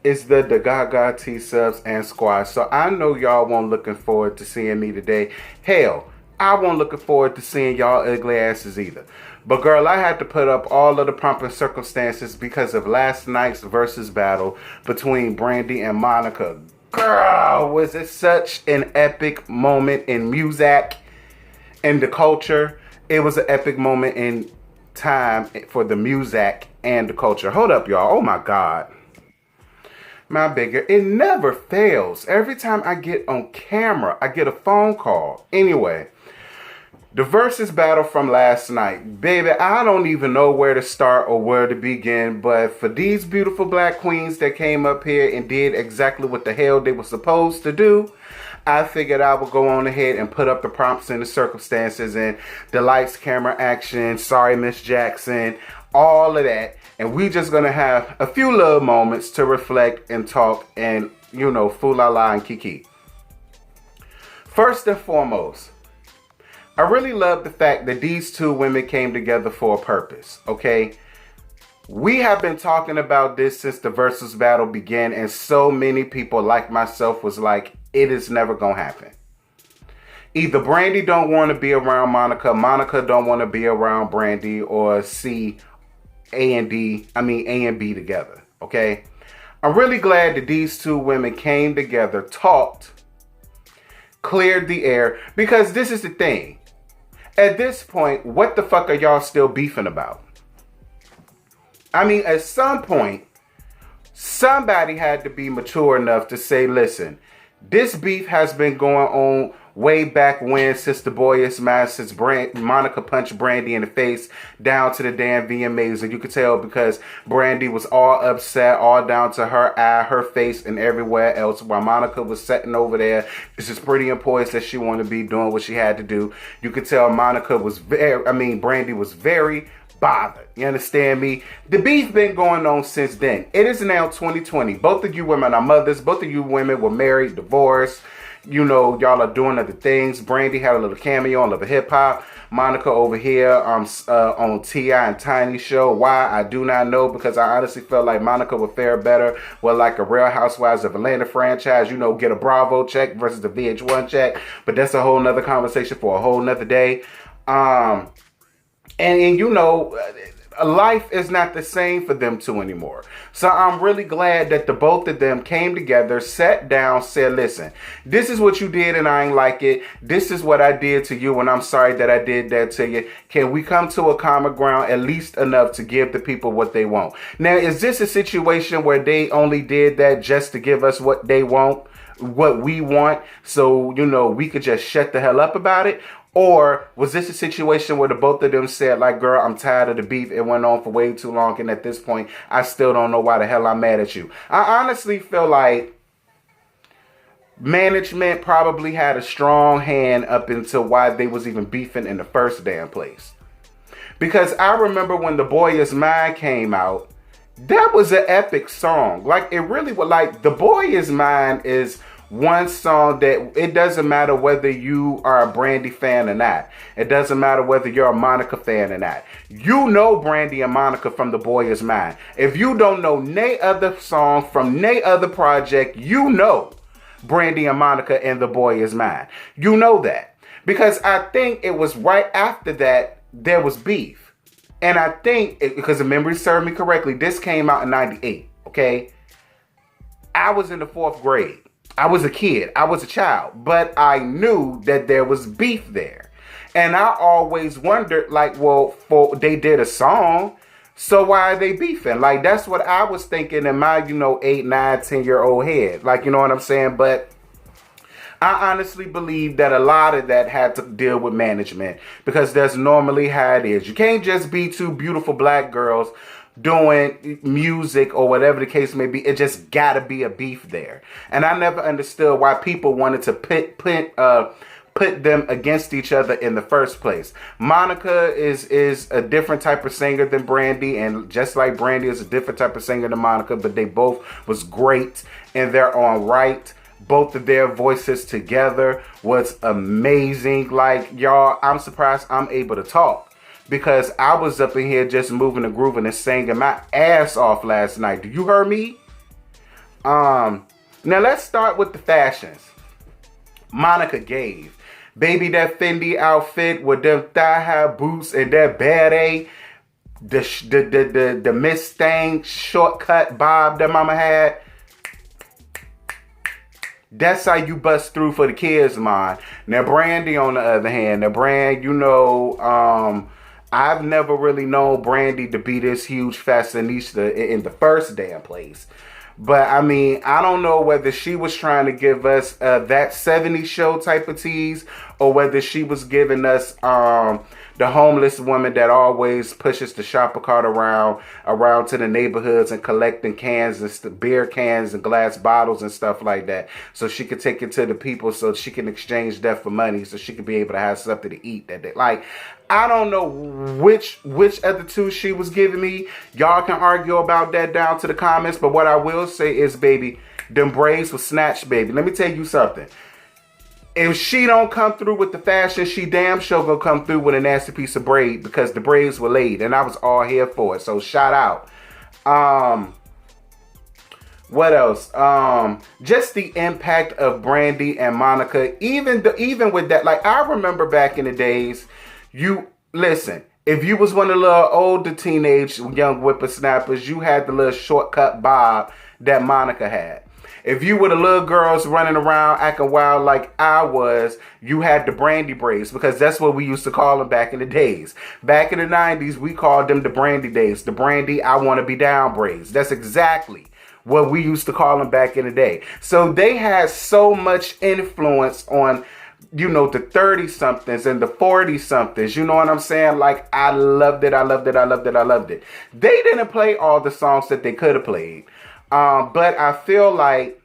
It's the Gaga T Subs and Squad. So I know y'all weren't looking forward to seeing me today. Hell, I wasn't looking forward to seeing y'all ugly asses either. But girl, I had to put up all of the pomp and circumstances because of last night's Verzuz battle between Brandy and Monica. Girl, was it such an epic moment in music and the culture. It was an epic moment in time for the music and the culture. Hold up, y'all. Oh my God. My bigger. It never fails. Every time I get on camera, I get a phone call. Anyway, the Verzuz battle from last night. Baby, I don't even know where to start or where to begin. But for these beautiful black queens that came up here and did exactly what the hell they were supposed to do, I figured I would go on ahead and put up the prompts and the circumstances and the lights, camera, action, sorry, Miss Jackson, all of that. And we just going to have a few little moments to reflect and talk and, you know, fool la la and kiki. First and foremost, I really love the fact that these two women came together for a purpose, okay? We have been talking about this since the Verzuz battle began, and so many people like myself was like, it is never gonna happen. Either Brandy don't want to be around Monica, Monica don't want to be around Brandy, or see A and B together, okay? I'm really glad that these two women came together, talked, cleared the air, because this is the thing. At this point, what the fuck are y'all still beefing about? I mean, at some point, somebody had to be mature enough to say, listen, this beef has been going on way back when, since the Boy Is Mine, since Monica punched Brandy in the face down to the damn VMAs. And you could tell because Brandy was all upset, all down to her eye, her face, and everywhere else, while Monica was sitting over there. This is pretty important that she wanted to be doing what she had to do. You could tell Brandy was very bothered. You understand me? The beef been going on since then. It is now 2020. Both of you women are mothers. Both of you women were married, divorced. You know, y'all are doing other things. Brandy had a little cameo on Love and Hip Hop. Monica over here on T.I. and Tiny show. Why? I do not know, because I honestly felt like Monica would fare better with like a Real Housewives of Atlanta franchise. You know, get a Bravo check versus the VH1 check. But that's a whole nother conversation for a whole nother day. And you know, life is not the same for them two anymore. So I'm really glad that the both of them came together, sat down, said, listen, this is what you did and I ain't like it. This is what I did to you and I'm sorry that I did that to you. Can we come to a common ground, at least enough to give the people what they want? Now, is this a situation where they only did that just to give us what they want, what we want, so, you know, we could just shut the hell up about it? Or was this a situation where the both of them said, like, girl, I'm tired of the beef. It went on for way too long. And at this point, I still don't know why the hell I'm mad at you. I honestly feel like management probably had a strong hand up until why they was even beefing in the first damn place. Because I remember when The Boy Is Mine came out, that was an epic song. Like, it really was. Like, The Boy Is Mine is one song that it doesn't matter whether you are a Brandy fan or not. It doesn't matter whether you're a Monica fan or not. You know Brandy and Monica from The Boy Is Mine. If you don't know nay other song from nay other project, you know Brandy and Monica and The Boy Is Mine. You know that. Because I think it was right after that there was beef. And I think, because the memory served me correctly, this came out in 98, okay? I was in the 4th grade. I was a kid. I was a child. But I knew that there was beef there. And I always wondered, like, well, they did a song, so why are they beefing? Like, that's what I was thinking in my, 8, 9, 10-year-old head. Like, you know what I'm saying? But I honestly believe that a lot of that had to deal with management, because that's normally how it is. You can't just be two beautiful black girls doing music or whatever the case may be. It just gotta be a beef there. And I never understood why people wanted to put them against each other in the first place. Monica is a different type of singer than Brandy, and just like Brandy is a different type of singer than Monica, but they both was great in their own right. Both of their voices together was amazing. Like, y'all, I'm surprised I'm able to talk, because I was up in here just moving and grooving and singing my ass off last night. Do you hear me? Now let's start with the fashions. Monica gave. Baby, that Fendi outfit with them thigh-high boots and that beret, the Mustang shortcut bob that mama had. That's how you bust through for the kids, man. Now, Brandy, on the other hand, I've never really known Brandy to be this huge fashionista in the first damn place. But, I mean, I don't know whether she was trying to give us that 70s show type of tease, or whether she was giving us the homeless woman that always pushes the shopper cart around to the neighborhoods and collecting cans and beer cans and glass bottles and stuff like that, so she could take it to the people, so she can exchange that for money, so she could be able to have something to eat that day. Like, I don't know which of the two she was giving me. Y'all can argue about that down to the comments, but what I will say is, baby, them braids was snatched, baby. Let me tell you something. If she don't come through with the fashion, she damn sure gonna come through with a nasty piece of braid, because the braids were laid, and I was all here for it. So shout out. What else? Just the impact of Brandy and Monica. Even with that, like, I remember back in the days, if you was one of the little older teenage young whippersnappers, you had the little shortcut bob that Monica had. If you were the little girls running around acting wild like I was, you had the Brandy braids, because that's what we used to call them back in the days. Back in the 90s, we called them the Brandy days. The Brandy I Want to Be Down braids. That's exactly what we used to call them back in the day. So they had so much influence on, the 30-somethings and the 40-somethings. You know what I'm saying? Like, I loved it. I loved it. I loved it. I loved it. They didn't play all the songs that they could have played. But I feel like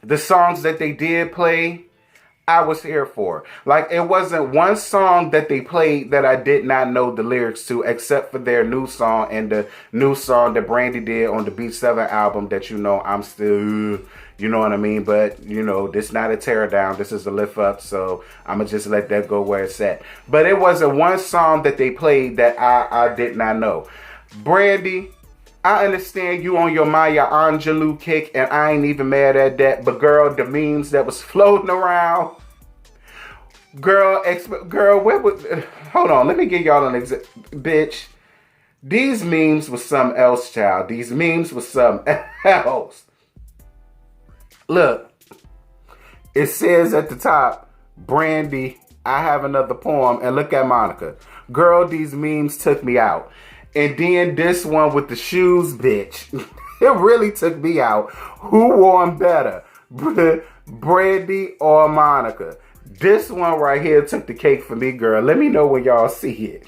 the songs that they did play, I was here for. Like, it wasn't one song that they played that I did not know the lyrics to, except for their new song and the new song that Brandy did on the Beat 7 album that, I'm still, you know what I mean? But, this not a tear down. This is a lift up. So I'm going to just let that go where it's at. But it wasn't one song that they played that I did not know. Brandy, I understand you on your Maya Angelou kick, and I ain't even mad at that. But girl, the memes that was floating around, girl, where was? Hold on, let me give y'all an example, bitch. These memes was something else, child. These memes was something else. Look, it says at the top, Brandy, I have another poem, and look at Monica. Girl, these memes took me out. And then this one with the shoes, bitch. It really took me out. Who wore them better? Brandy or Monica? This one right here took the cake for me, girl. Let me know when y'all see it.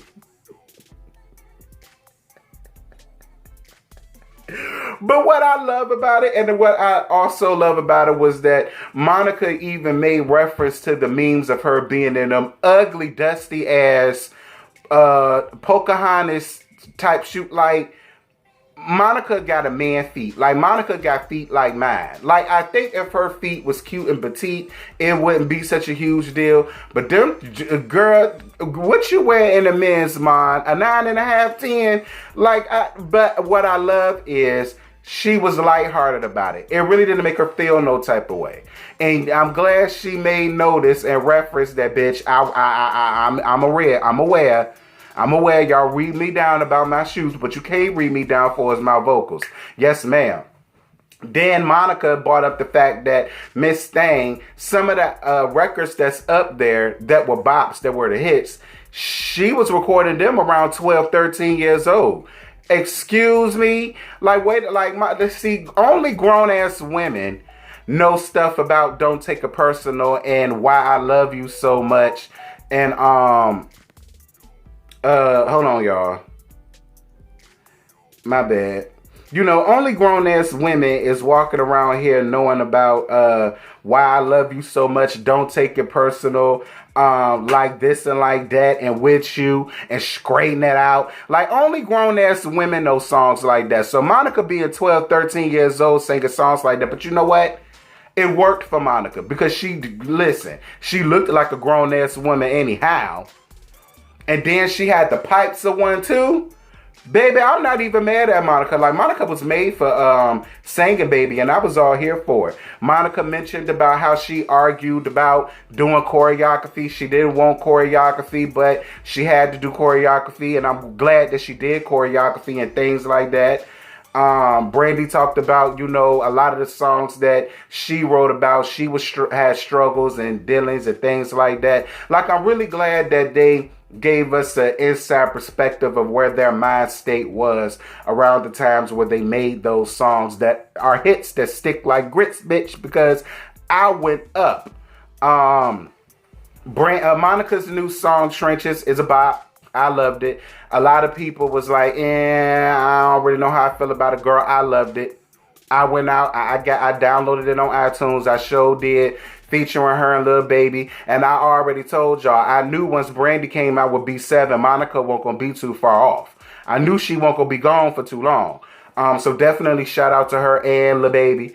But what I love about it, and what I also love about it, was that Monica even made reference to the memes of her being in them ugly, dusty ass Pocahontas type shoot. Like, Monica got a man feet. Like, Monica got feet like mine. Like, I think if her feet was cute and petite, it wouldn't be such a huge deal. But them, girl, what you wear in a men's, man? A 9.5, 10? Like, but what I love is she was lighthearted about it. It really didn't make her feel no type of way. And I'm glad she made notice and reference that, bitch. I'm aware. I'm aware y'all read me down about my shoes, but you can't read me down for as my vocals. Yes, ma'am. Then Monica brought up the fact that Miss Thang, some of the records that's up there that were bops, that were the hits, she was recording them around 12, 13 years old. Excuse me? Like, wait, like, let's see, only grown-ass women know stuff about Don't Take It Personal and Why I Love You So Much. And, hold on, y'all. My bad. Only grown-ass women is walking around here knowing about Why I Love You So Much, Don't Take It Personal, Like This and Like That, and With You, and Straighten It Out. Like, only grown-ass women know songs like that. So Monica being 12, 13 years old singing songs like that. But you know what? It worked for Monica, because she looked like a grown-ass woman anyhow. And then she had the pipes of one too. Baby, I'm not even mad at Monica. Like, Monica was made for singing, baby, and I was all here for it. Monica mentioned about how she argued about doing choreography. She didn't want choreography, but she had to do choreography, and I'm glad that she did choreography and things like that. Brandy talked about, you know, a lot of the songs that she wrote about. She was had struggles and dealings and things like that. Like, I'm really glad that they gave us an inside perspective of where their mind state was around the times where they made those songs that are hits that stick like grits, bitch, because I went up. Monica's new song, Trenches, is about, I loved it. A lot of people was like, I don't really know how I feel about it. Girl, I loved it. I went out, I downloaded it on iTunes. I sure did, featuring her and Lil Baby. And I already told y'all, I knew once Brandy came out with B7, Monica wasn't going to be too far off. I knew she wasn't going to be gone for too long. So definitely shout out to her and Lil Baby.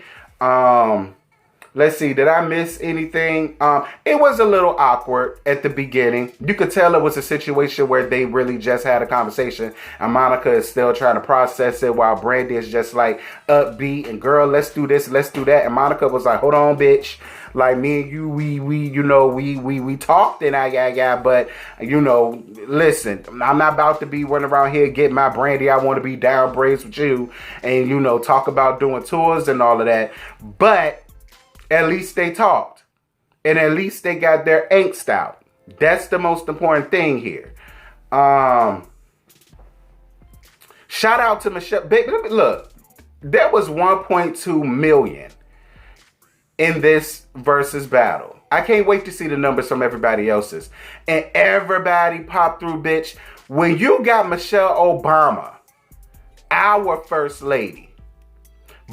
Let's see, did I miss anything? It was a little awkward at the beginning. You could tell it was a situation where they really just had a conversation, and Monica is still trying to process it while Brandy is just like upbeat and, girl, let's do this, let's do that. And Monica was like, hold on, bitch. Like, me and you, we talked and but, you know, listen, I'm not about to be running around here getting my Brandy. I want to be down braids with you and, you know, talk about doing tours and all of that. But at least they talked. And at least they got their angst out. That's the most important thing here. Shout out to Michelle. Baby, look, there was 1.2 million in this Verzuz battle. I can't wait to see the numbers from everybody else's. And everybody popped through, bitch. When you got Michelle Obama, our first lady,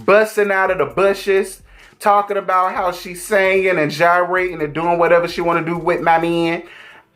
busting out of the bushes, talking about how she's singing and gyrating and doing whatever she want to do with my man,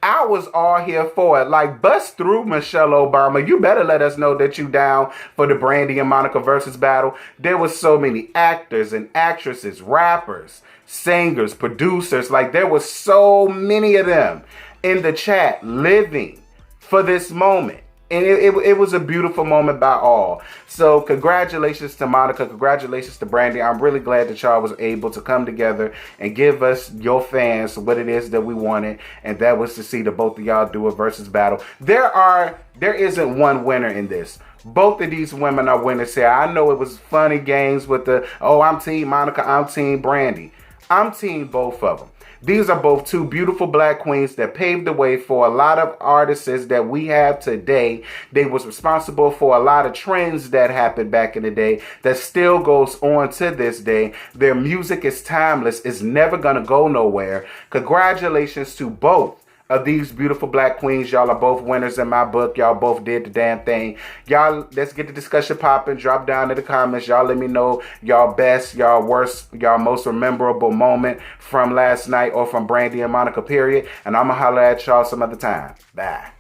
I was all here for it. Like, bust through, Michelle Obama. You better let us know that you down for the Brandy and Monica Verzuz battle. There was so many actors and actresses, rappers, singers, producers. Like, there was so many of them in the chat living for this moment. And it was a beautiful moment by all. So congratulations to Monica. Congratulations to Brandy. I'm really glad that y'all was able to come together and give us, your fans, what it is that we wanted. And that was to see the both of y'all do a Verzuz battle. There isn't one winner in this. Both of these women are winners here. I know it was funny games with the, oh, I'm team Monica, I'm team Brandy. I'm team both of them. These are both two beautiful black queens that paved the way for a lot of artists that we have today. They was responsible for a lot of trends that happened back in the day that still goes on to this day. Their music is timeless. It's never going to go nowhere. Congratulations to both of these beautiful black queens. Y'all are both winners in my book. Y'all both did the damn thing. Y'all, let's get the discussion popping. Drop down in the comments. Y'all let me know y'all best, y'all worst, y'all most memorable moment from last night or from Brandy and Monica, period. And I'm going to holler at y'all some other time. Bye.